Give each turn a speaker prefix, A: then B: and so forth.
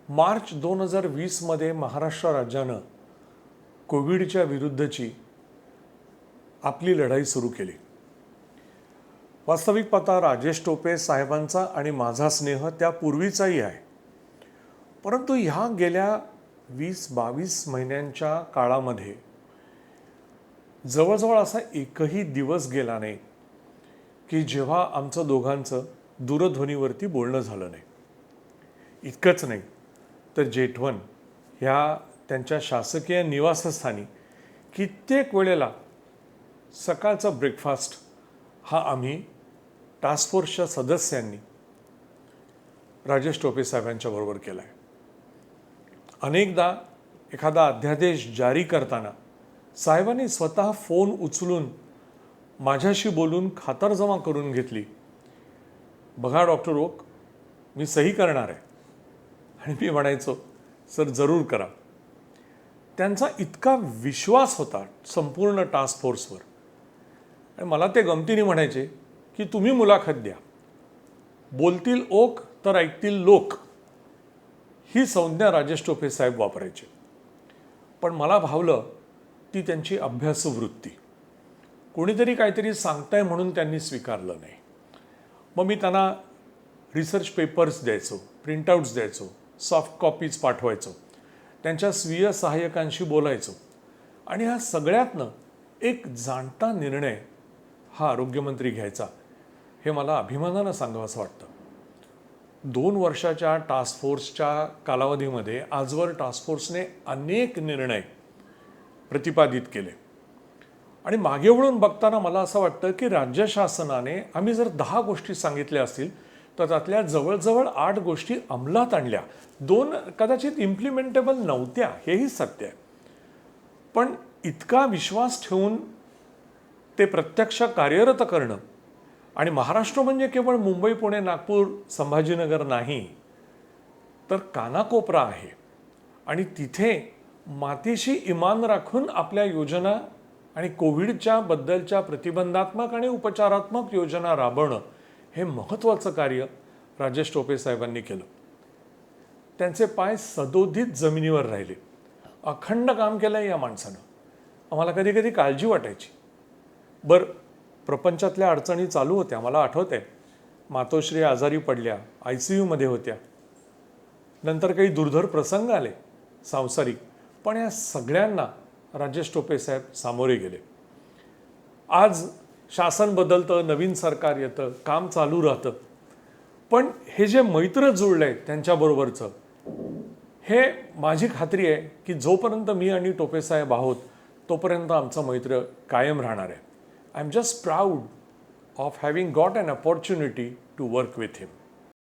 A: मार्च 2020 मध्ये महाराष्ट्र राज्यानं कोविडच्या विरुद्धची आपली लढाई सुरू केली. वास्तविक पाहता राजेश टोपे साहेबांचा आणि माझा स्नेह त्यापूर्वीचाही आहे, परंतु ह्या गेल्या 20-22 महिन्यांच्या काळामध्ये जवळजवळ असा एकही दिवस गेला नाही की जेव्हा आमचं दोघांचं दूरध्वनीवरती बोलणं झालं नाही. इतकंच नाही तर जेठवण ह्या त्यांच्या शासकीय निवासस्थानी कित्येक वेळेला सकाळचा ब्रेकफास्ट हा आम्ही टास्क फोर्सच्या सदस्यांनी राजेश टोपे साहेबांच्या बरोबर केला आहे. अनेकदा एखादा अध्यादेश जारी करताना साहेबांनी स्वतः फोन उचलून माझ्याशी बोलून खातरजमा करून घेतली. बघा डॉक्टर ओक, मी सही करणार आहे. आणि मी म्हणायचो सर जरूर करा. त्यांचा इतका विश्वास होता संपूर्ण टास्क फोर्सवर. आणि मला ते गमतीने म्हणायचे की तुम्ही मुलाखत द्या, बोलतील ओक तर ऐकतील लोक, ही संज्ञा राजेश टोपे साहेब वापरायचे. पण मला भावलं ती त्यांची अभ्यासू वृत्ती. कोणीतरी काहीतरी सांगताय म्हणून त्यांनी स्वीकारलं नाही. मग मी त्यांना रिसर्च पेपर्स द्यायचो, प्रिंटआउट्स द्यायचो, सॉफ्ट कॉपीज पाठवायचो, त्यांच्या स्वीय सहाय्यकांशी बोलायचो. आणि ह्या सगळ्यातनं एक जाणता निर्णय हा आरोग्यमंत्री घ्यायचा, हे मला अभिमानानं सांगावंसं वाटतं. 2 वर्षाच्या टास्क फोर्सच्या कालावधीमध्ये आजवर टास्क फोर्सने अनेक निर्णय प्रतिपादित केले. आणि मागे वळून बघताना मला असं वाटतं की राज्य शासनाने आम्ही जर 10 गोष्टी सांगितल्या असतील तर त्यातल्या जवळजवळ 8 गोष्टी अंमलात आणल्या. 2 कदाचित इम्प्लिमेंटेबल नव्हत्या, हेही सत्य आहे. पण इतका विश्वास ठेवून ते प्रत्यक्ष कार्यरत करणं, आणि महाराष्ट्र म्हणजे केवळ मुंबई, पुणे, नागपूर, संभाजीनगर नाही, तर कानाकोपरा आहे. आणि तिथे मातीशी इमान राखून आपल्या योजना आणि कोविडच्या बद्दलच्या प्रतिबंधात्मक आणि उपचारात्मक योजना राबवणं, हे महत्त्वाचं कार्य राजेश टोपे साहेबांनी केलं. त्यांचे पाय सदोदित जमिनीवर राहिले. अखंड काम केलं या माणसानं. आम्हाला कधी कधी काळजी वाटायची. प्रपंचातल्या अडचणी चालू होत्या. मला आठवत आहे, मातोश्री आजारी पडल्या, ICUमध्ये होत्या. नंतर काही दुर्धर प्रसंग आले सांसारिक, पण या सगळ्यांना राजेश टोपे साहेब सामोरे गेले. आज शासन बदलतं, नवीन सरकार येतं, काम चालू राहतं, पण हे जे मैत्र जुळलंय त्यांच्याबरोबरचं, हे माझी खात्री आहे की जोपर्यंत मी आणि टोपे साहेब आहोत तोपर्यंत आमचं मैत्र कायम राहणार आहे. I am just proud of having got an opportunity to work with him.